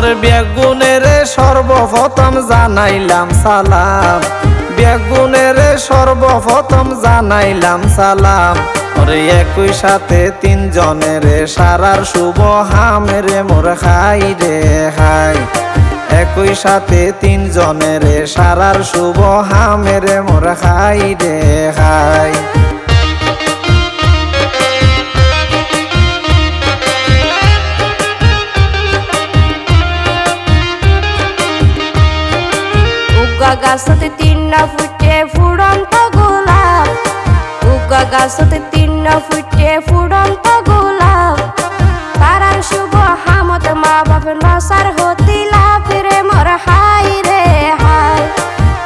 ওরে বেগুনের সর্বপ্রথম জানাইলাম সালাম, বেগুনের সর্বপ্রথম জানাইলাম সালাম। ওরে একই সাথে তিনজনের সারার শুভ হামের মোর খাই রে খাই, একই সাথে তিনজনের সারার শুভ হামের মোর খাই রে খাই। উগা গাছতে তিনটা ফুটে ফুড়ন্ত গোলাপ, উগা গাছতে তিনটা ফুটে ফুড়ন্ত গোলাপ। তারার শুভ হামত মা বাপ নসার হতি লাভ রে মোর হাই রে হাই,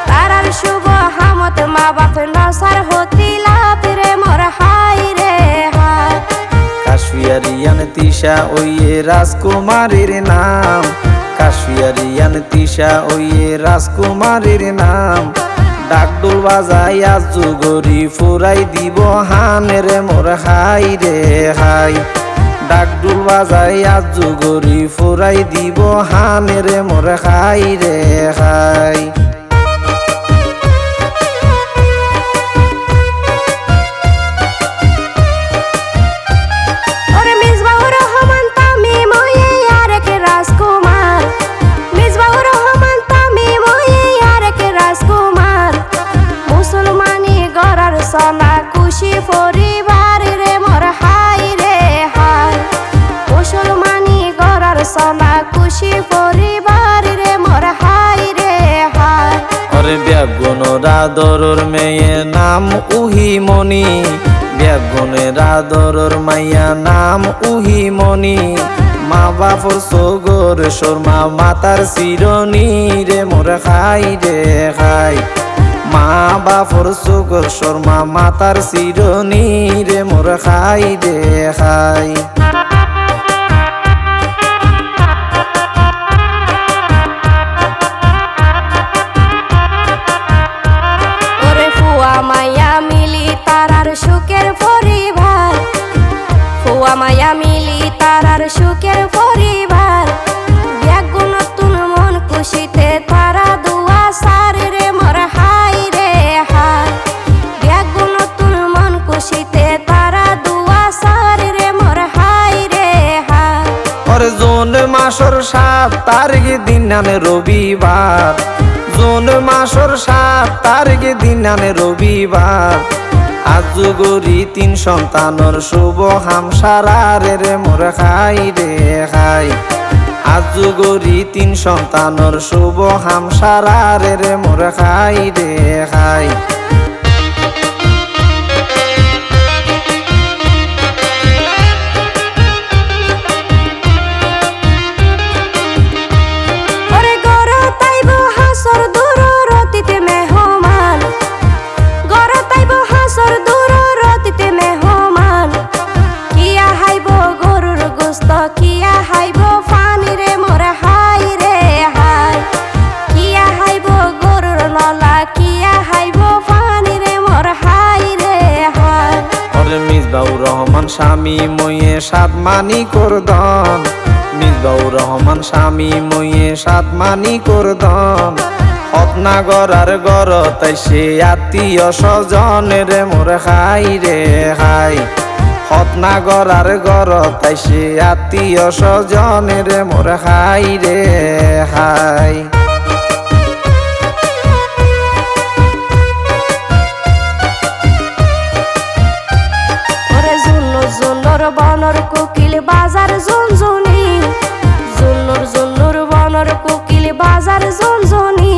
তারার শুভ হামত মা বাপ নসার হতি লাভ রে মোর হাই রে হাই। কাশিয়ারিয়ান তিশা ওইয়ে রাজকুমারীর নাম, কাশিয়ারিয়ান তিশা ওইয়ে রাজকুমারীর নাম। ডাকডোল বাজাই আজ যুগরি ফুরাই দিব হানের মোর খাই রে খাই, ডাকডোল বাজাই আজ যুগরি ফুরাই দিব হানের মোর খাই রে খাই। সনা খুশি পরিবার রে মোর হাই রে হাই, মুসলমানি গড়ার সনা খুশি পরিবার রে মোর হাই রে হাই। ওরে বেগুনের আদরের মেয়ে নাম উহিমনি, বেগুনের আদরের মাইয়া নাম উহিমনি। মা বাপর সগর শর্মা মাতার চিরনি রে মোর খাই রে খাই, মা বাপর সগর শর্মা মাতার চিরনি রে মোর খাই রে খাই। ওরে ফুয়া মাইয়া মিলি তারার সুখের পরিবার, ফুয়া মাইয়া মিলি তারার সুখের পরিবার। বেগু নতুন মন খুশিতে তারা দুয়া সারে রে মোর হাই রে হাই, বেগু নতুন মন খুশিতে তারা দুয়া সারে রে মোর হাই রে হাই। ওরে জুন মাসের 7 তারিখ দিনানে রবিবার, জুন মাসের 7 তারিখ দিনানে রবিবার। আজ যুগরি 3 সন্তানের শুভ হামসারার রে মোর খাই রে খাই, আজ যুগরি 3 সন্তানের শুভ হামসারার রে মোর খাই রে খাই। মিসবাউর রহমান স্বামী মইয়ে 7 মানি করদন, মিসবাউর রহমান স্বামী মইয়ে 7 মানি করদন। হতনাগর আর গর তাই সে আত্মীয় স্বজনের মোর খাই রে খাই, হতনাগর আর গর তাই সে আত্মীয় স্বজনের মোর খাই রে খাই। বনর কোকিল বাজার জুনজুনি, জুনুর জুনুর বনর কোকিল বাজার জুনজুনি।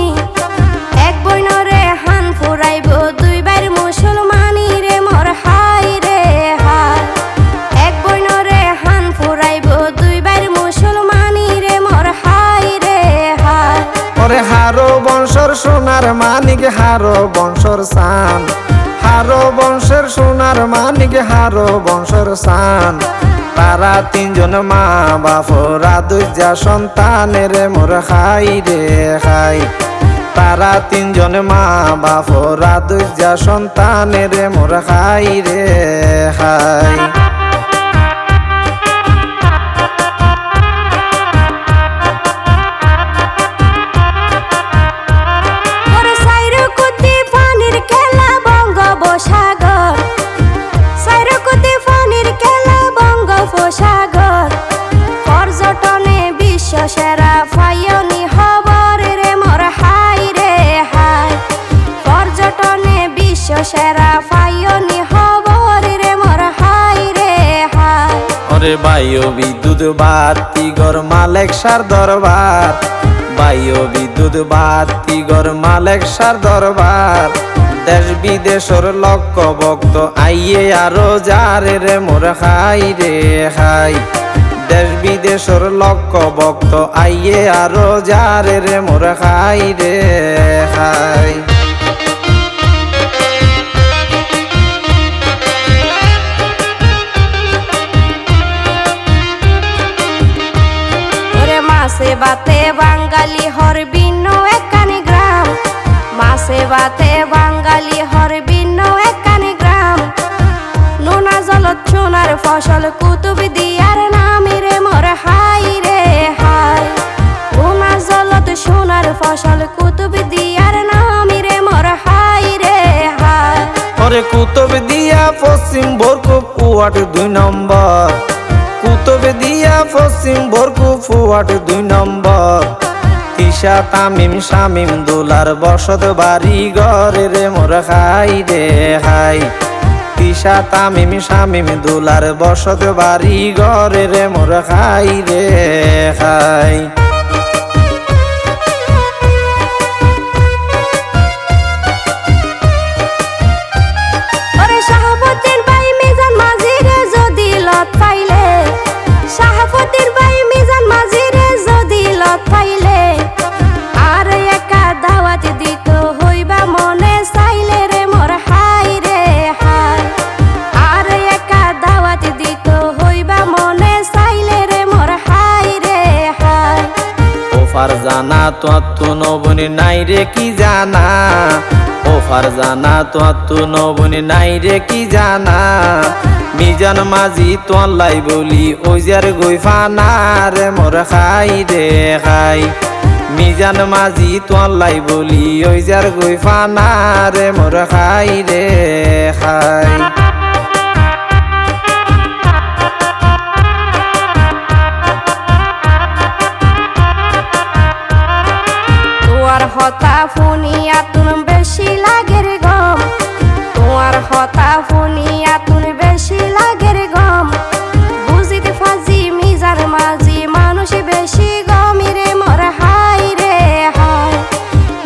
এক বইনরে হান ফুরাইব 2 বার মুসলমানি রে মোর হাই রে হাই, এক বইনরে হান ফুরাইব 2 বার মুসলমানি রে মোর হাই রে হাই। ওরে হারো বংশর সোনার মানিক হারো বংশর সান, হারো বংশের সোনার মানিক হারো বংশের সান। তারা 3 জন মা বাপরা 2 সন্তানের মোর খাই রে খাই, তারা 3 জন মা বাপরা 2 সন্তানের মোর খাই রে খাই। বিশ্ব সেরা ফাইনি খবর রে মোর হাই রে হাই পর্যটনে বিশ্ব সেরা ফাইনি খবর রে মোর হাই রে হাই ওরে বায়ু বিদ্যুৎ বাতি গর মালেক সার দরবার বায়ু বিদ্যুৎ বাতি গর মালেক সার দরবার দেশ বিদেশর লক্ষ ভক্ত আইয়ে আরো যারে রে মোর খাই রে খাই দেশ বিদেশর লক্ষ ভক্ত আইয়ে আরো যারে রে মোর খাই রে খাই মাছে বাতে বাঙালি হর ভিন্ন একখানি গ্রাম মাছে বাতে বাঙালি হর ভিন্ন একখানি গ্রাম নোনা জলত সোনার ফসল কুতুব দিয়ার নামি রে মোর হাই রে হাই নোনা জলত সোনার ফসল কুতুব দিয়ার নামি রে মোর হাই রে হাই ওরে কুতুব দিয়া পশ্চিম বরকুপ ওয়ার্ড 2 নম্বর কুতুব দিয়া পশ্চিম বরকুপ ওয়ার্ড 2 নম্বর তিশা তামিম শামিম দুলার বসত বাড়ি ঘরে রে মোর খাই রে খাই তিশা তামিম শামিম দুলার বসত বাড়ি ঘরে রে মোর খাই রে খাই ফারজানা তো নবনি নাই রে কি জানা ও ফারজানা তো নবনি নাই রে কি জানা মিজান মাঝি তোলাই বলি ওইজার গই ফানা রে মোর খাই রে খাই মিজান মাঝি তোলাই বলি ওইজার গই ফানা রে মোর খাই রে খাই হতা ফুনিয়া তুন বেশি লাগে রে গম তোমার হতা ফুনিয়া তুন বেশি লাগে রে গম বুঝিতে ফাজি মিজার মাঝি মানুষ বেশি গমি রে মোর হাই রে হাই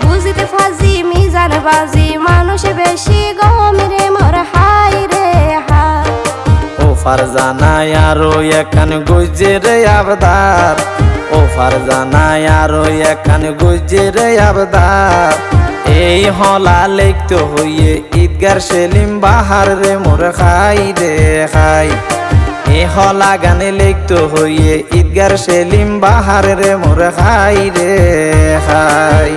বুঝিতে ফাজি মিজার বাজি মানুষ বেশি গমি রে মোর হাই রে হাই ও ফারজানা আরো এখান গুজে রে আবদার ও ফারজানা আরো এখান গুজে রে আবদার এই হলা লিখতে হইয়ে ঈদগার সেলিম বাহার রে মোর খাই রে খাই এই হলা গানে লিখতে হইয়ে ঈদগার সেলিম বাহার রে মোর খাই রে খাই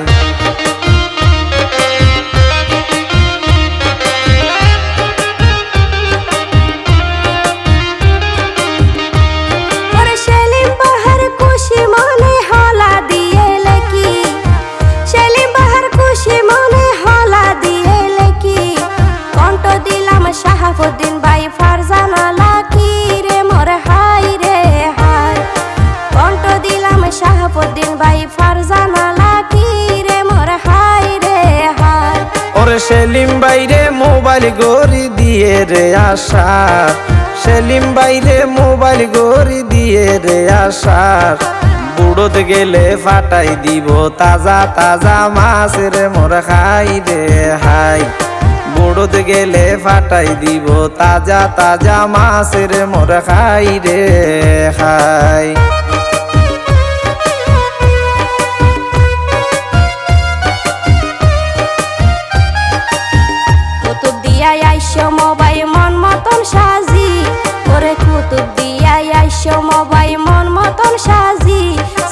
শাহাবুদ্দিন ভাই ফারজানা লাকি রে মোর হাই রে হাই কণ্ঠ দিলাম শাহাবুদ্দিন ভাই ফারজানা লাকি রে মোর হাই রে হাই ওরে সেলিম বাইরে মোবাইল গড়ি দিয়ে রে আশা সেলিম বাইরে মোবাইল গড়ি দিয়ে রে আশা বুড়োতে গেলে ফাটাই দিব তাজা তাজা মাছ রে মোর খাই রে হাই বুড়োত গেলে ফাটাই দিব তাজা তাজা মাছ রে মোর খাই রে খাই কুতুব দিয়া আইসো মোবাইল মন মতন সাজি ওরে কুতুব দিয়া আইসো মোবাইল মন মতন সাজি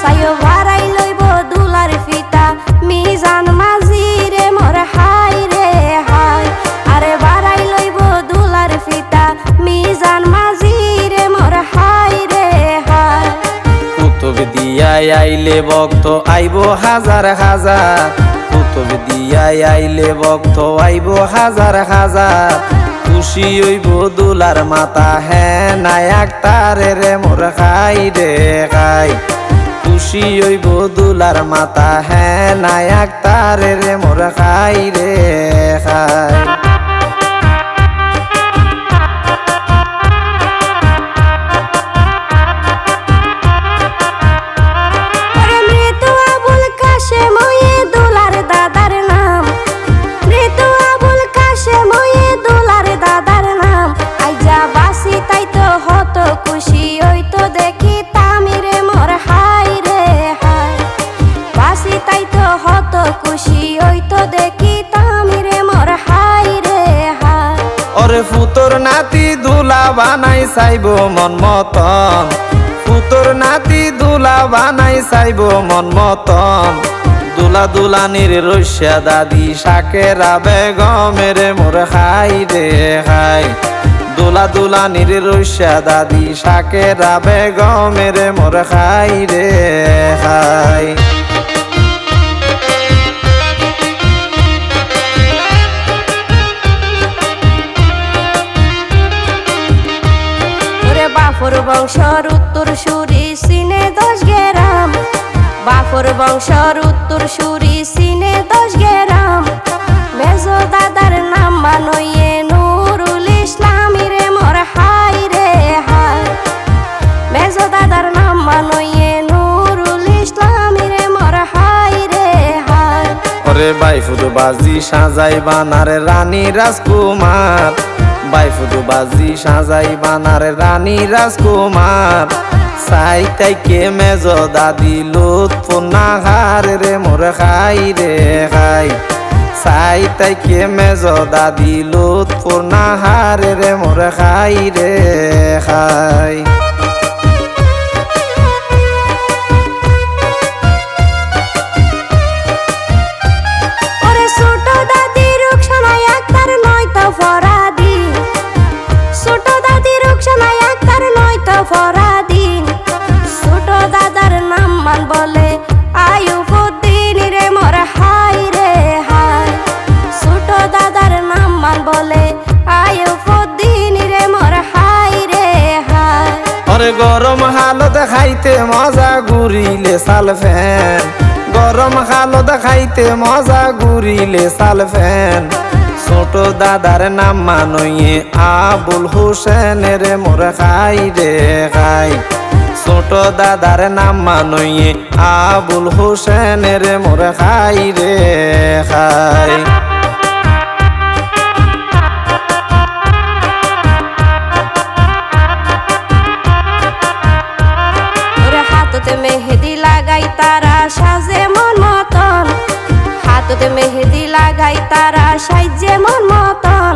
সাইও ভাড়াই লইব দুলার ফিতা মিজান মাঝি রে মোর হাই রে হাই আরে ভাড়াই লইব দুলার ফিতা মিজান মাঝি রে মোর হাই রে হাই কুতুব দিয়া আইলে ভক্ত আইব হাজার হাজার কুতুব দিয়া আইলে ভক্ত আইব হাজার হাজার খুশি হইব দুলার মাতা হ্যাঁ নায়াক তারে রে মোর খাই রে খাই খুশি খুশি হইব দুলার মাতা হ্যাঁ নায়াক তারে রে মোর খাই রে খাই। ওরে ফুতোর নাতি দুলা বানাই চাইব মন মতন, ফুতোর নাতি দুলা বানাই চাইব মন মতন। দুলা দুলানির রস্যা দাদি শাকেরা বেগমের মোর খাই রে খাই। দুলা দুলানির রস্যা দাদি শাকেরা বেগমের মোর খাই রে খাই। বাফর বংশর উত্তর সুরি সিনে 10 গ্রাম, বাফর বংশর উত্তর সুরি সিনে 10 গ্রাম। মেজো দাদার নাম মানইয়ে নুরুল ইসলামী রে মোর হাই রে হাই। মেজো দাদার নাম মানইয়ে নুরুল ইসলামী রে মোর হাই রে হাই। ওরে বাইফুদ বাজি সাজাই বানার রানী রাজকুমার, বাইফুদ বাজি সাজাই বানার রানী রাজকুমার। সাইতাইকে মেজ দাদি লুৎফুন্না হার রে মোর খাই রে খাই। সাইতাইকে মেজ দাদি লুৎফুন্না হার রে মোর খাই রে খাই। গরম হালত খাইতে মজা ঘুরিলে সাল ফ্যান, গরম হালত খাইতে মজা ঘুরিলে সাল ফ্যান। ছোট দাদার নাম মানইয়ে আবুল হোসেন রে মোর খাই রে খাই। ছোট দাদার নাম মানইয়ে আবুল হোসেন রে মোর খাই রে খাই। মেহেদি লাগাই তারা সাজে মন মতন, হাততে মেহেদি লাগাই তারা সাইজে মন মতন।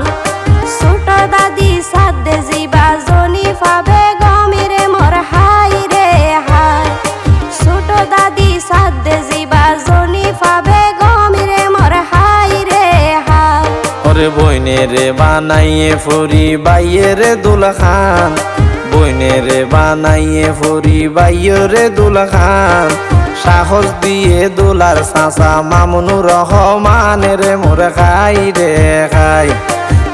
ছোট দাদি সাদে জিবা জনিফা বেগমি রে মোর হাই রে হাই। ছোট দাদি সাদে জিবা জনিফা বেগমি রে মোর হাই রে হাই। ওরে বইনে রে বানাইয়ে ফুরি বাইয়ে রে দুলা খান, বইনে রে বানাইয়ে ফুরি বাইয়ে রে দুলা খান। সাহস দিয়ে দুলার চাচা মামুনুর রহমান রে মোর খাই রে খাই।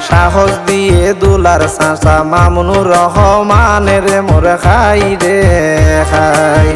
সাহস দিয়ে দুলার চাচা মামুনুর রহমান রে মোর খাই রে খাই।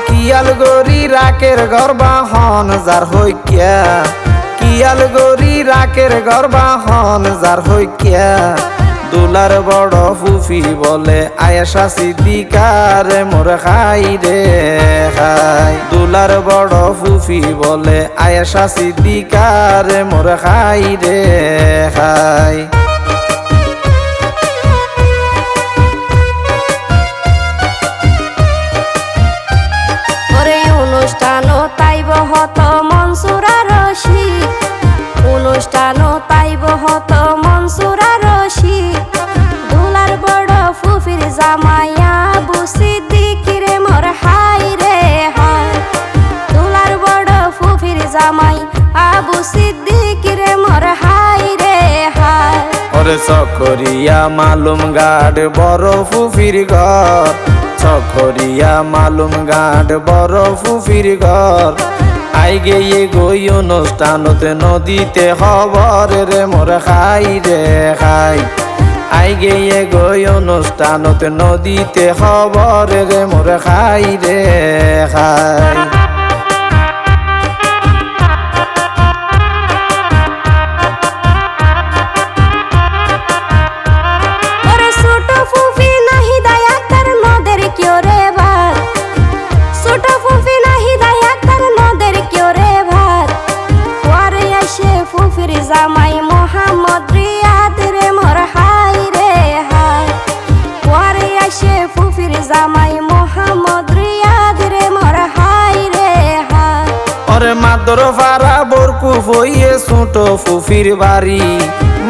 কিয়াল গরি রাকের গর্বাহন যার হইকিয়া, কিয়াল গরি রাকের গর্বাহন যার হইকিয়া। দুলার বড় ফুফি বলে আয়েশা সিদ্দিকার মোর খাই রে খাই। দুলার বড় ফুফি বলে আয়েশা সিদ্দিকার মোর খাই রে খাই। তাইব হত মনসুরা রশি, অনুষ্ঠান তাইব হত মনসুরা রশি। দুলার বড় ফুফির জামাইয়া বুসিদ্দিক ওরে চকরিয়া মালুম গাড বড় ফুফির ঘর, চকরিয়া মালুম গাড বড় ফুফির ঘর। আই গিয়ে গই অনুষ্ঠানতে নদীতে খবর রে মোর খাই রে খাই। আই গিয়ে গই অনুষ্ঠানতে নদীতে খবর রে মোর খাই রে খাই। জামাই মোহাম্মদ রিয়াদ রে মোর হাই রে হাই। পরে আসে ফুফির জামাই মোহাম্মদ রিয়াদ রে মোর হাই রে হাই। ওরে মাদর ফারা বরকু হইয়ে ছোট ফুফির বাড়ি,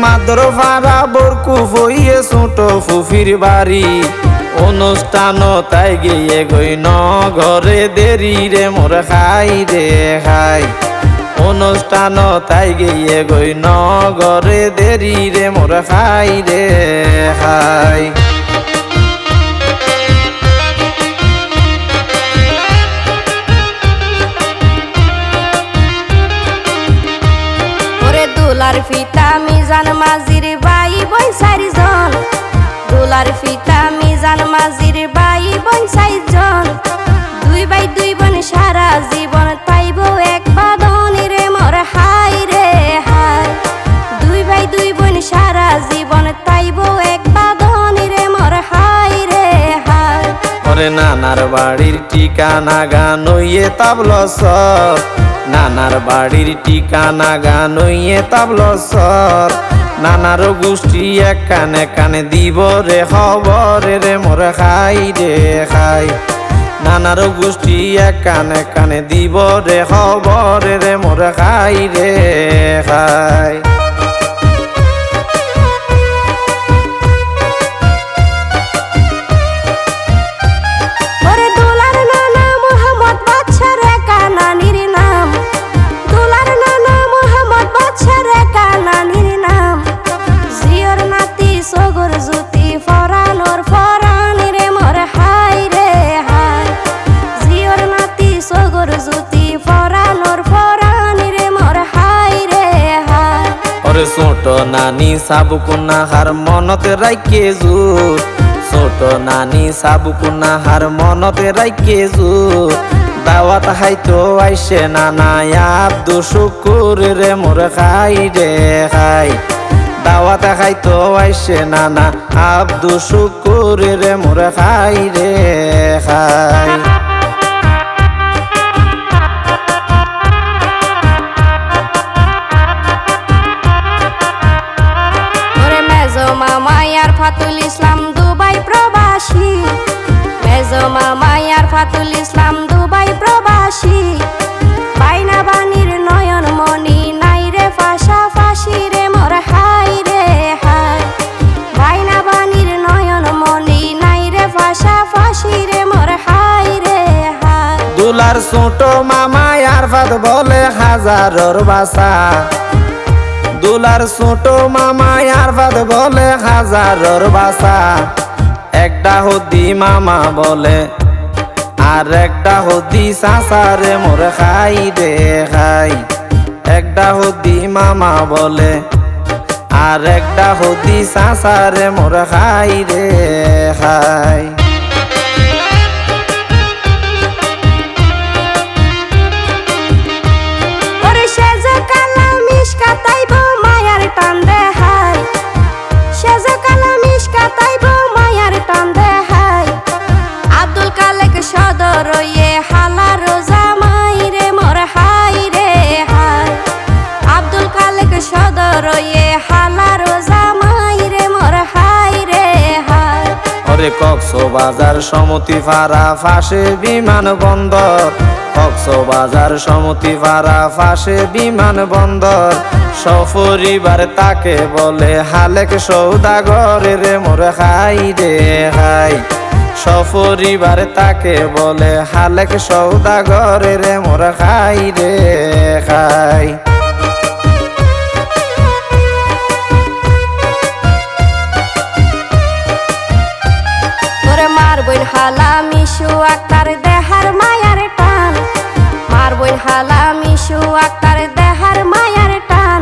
মাদর ফারা বরকু হইয়ে ছোট ফুফির বাড়ি। অনুষ্ঠান তাই গিয়ে গই ন ঘরে দেরি রে মোর খাই রে খাই। অনুষ্ঠান তাই গিয়ে গই ন ঘরে দেরি রে মোর খাই রে খাই। ওরে দুলার ফিতা মিজান মাঝির বাই বোন চারিজন, দুলার ফিতা মিজান মাঝির বাই বোন চারিজন। দুই ভাই দুই বোন সারা জীবন পাইব এক বাঁধন রে মোর হাই রে হাই। দুই ভাই দুই বোন সারা জীবন পাইব এক বাঁধন রে মোর হাই রে হাই। ওরে নানার বাড়ির ঠিকানা গানইয়ে তাবল সর, নানার বাড়ির ঠিকানা গানইয়ে তাবল সর। নানার গোষ্ঠী এক কানে কানে দিব রে খবর রে মোর খাই রে খাই। নানার গোষ্ঠী এক কানে কানে দিব রে খবর রে মোর খাই রে খাই। ওরে দুলার নানা মোহাম্মদ বাদশা রে কানানির নাম, দুলার নানা মোহাম্মদ বাদশা রে কানানির নাম। জিয়র নাতি সগর জ্যোতি ফরানোর ফরান রে মোর হাই রে হাই। জিয়র নাতি সগর জ্যোতি ফরানোর ফরান রে মোর হাই রে হাই। ওরে ছোট নানি সাবুকুনা হার মনতে রাইকে জুর, ছোট নানি সাবুকুনা হার মনতে রাইকে জুর। দাওয়াত হাইতো আইসে নানা আব্দু শুকুর রে মোর খাই রে খাই। দাওয়াত খাইতো আইসে নানা আব্দু শুকুর রে মোর খাই রে খাই। মামায়ার ফাতুল ইসলাম দুবাই প্রবাসী, মেজো মামায়ার ফাতুল ইসলাম দুবাই প্রবাসী। বাইনা বানির নয়ন মনি নাই রে পাশাপাশি রে মোর হাই রে হাই। বাইনা বানির নয়ন মনি নাই রে পাশাপাশি রে মোর হাই রে হাই। দুলার ছোট মামায়ার ফাত বলে হাজারর বাসা, দুলার ছোট মামায়ার ফাত বলে হাজারর বাসা। একটা হদি মামা বলে আর একটা হদি চাচা রে মোর খাই রে খাই। একটা হদি মামা বলে আর একটা হদি চাচা রে মোর খাই রে খাই। ওরে সেজে কালা মিশকা তাইব মায়ার টান দে হাই, সেজে কালা মিশকা তাইব মায়ার টান দে হাই। আব্দুল কালেক সদর ইয়ে হালার জামাই রে মোর হাই রে হাই। আব্দুল কালেক সদর ইয়ে হালার জামাই রে মোর হাই রে হাই। ওরে কক্সবাজার সমতি ফারা ফাঁসে বিমান বন্দর, কক্সবাজার সমতি ফারা ফাঁসে বিমান বন্দর। সপরিবার তাকে বলে হালেক সৌদাগর রে মোর খাই রে খাই। সপরিবার তাকে বলে হালেক সৌদাগর রে মোর খাই রে খাই। হালা মিশু আক্তার দেহার মায়ার টান মার বোন হালা মিশু আক্তার দেহার মায়ার টান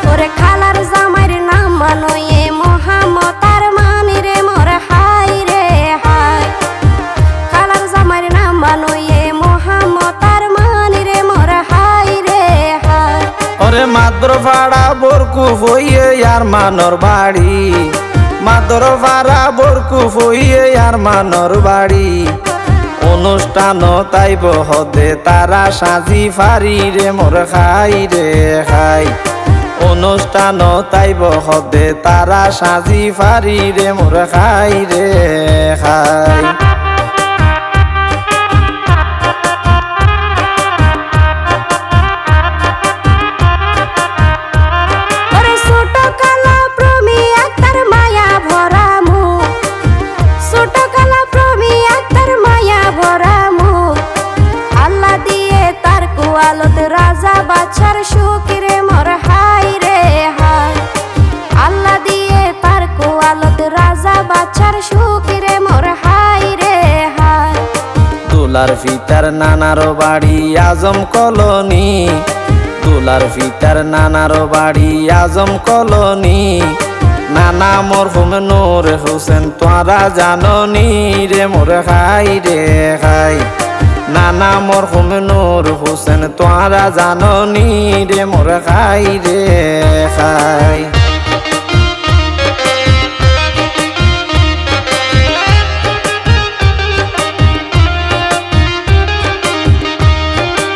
ওরে খালার জামাইর নাম মানয়ে মোহাম্মতার মানি রে মোর হাই রে হাই খালার জামাইর নাম মানয়ে মোহাম্মতার মানি রে মোর হাই রে হাই ওরে মাদ্র ভাড়া বরকু হইয়ে আর মানর বাড়ি মাদর ভাড়া বরকু হইয়ে আর মানর বাড়ি অনুষ্ঠান তাইব হদে তারা সাজি ফারি রে মোর খাই রে খাই অনুষ্ঠান তাইব হদে তারা সাজি ফারি রে মোর খাই রে খাই রাজা বাচ্চার সুকিরে মোর হাই রে হাই আল্লাহ দিয়ে তার কোয়ালত রাজা বাচ্চার সুকিরে মোর হাই রে হাই দুলার ফিতার নানার বাড়ি আজম কলোনি দুলার ফিতার নানার বাড়ি আজম কলোনি নানা মরহুম নূর হোসেন তোরা জাননি রে মোর খাই রে খাই নানা মরহুম নূর হোসেন তোরা জাননি রে মোর খাই রে খাই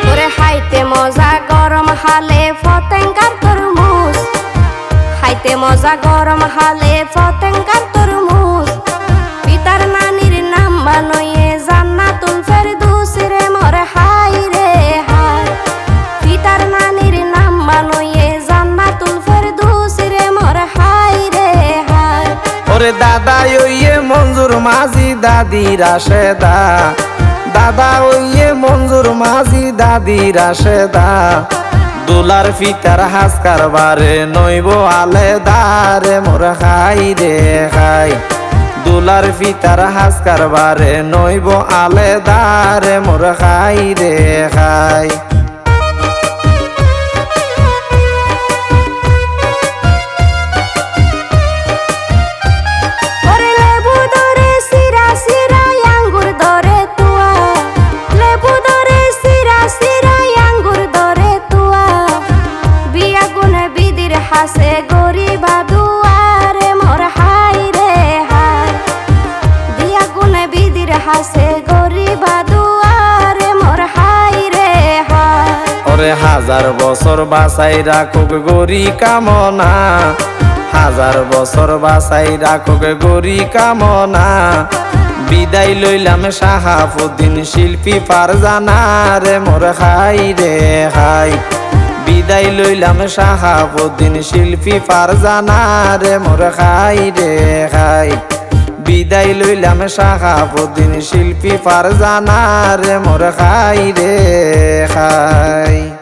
ওরে হাইতে মজা গরম হালে ফতেঙ্গার তরমুজ হাইতে মজা গরম হালে ফতেঙ্গার তরমুজ পিতার নানির নাম বানয়ে জান্নাতুল ফেরদৌস রে মোর হাই রে হাই পিতার নানির নাম বানয়ে জান্নাতুল ফেরদৌস রে মোর হাই রে হাই ওরে দাদা ওইয়ে মঞ্জুর মাঝি দাদি রাশেদা দাদা ওইয়ে মঞ্জুর মাঝি দাদি রাশেদা দুলার ফিতার হাস কারবারে নইব আলেদা রে মোর খাই রে খাই দুলার ফিতার হাস কারবারে নইব আলেদা রে মোর খাই রে খাই হাসে গরিবা দুয়ারে মোর হাই রে হাই দিয়া গুনে বিদির হাসে গরিবা দুয়ারে মোর হাই রে হাই ওরে হাজার বছর বাঁচাই রাখুক গরি কামনা হাজার বছর বাঁচাই রাখুক গরি কামনা বিদায় লইলাম শাহাবুদ্দিন শিল্পী ফারজানা রে মোর খাই রে খাই বিদায় লইলাম শাহাবুদ্দিন শিল্পী ফারজানা রে মোর খাই রে খাই বিদায় লইলাম শাহাবুদ্দিন শিল্পী ফারজানা রে মোর খাই রে খাই।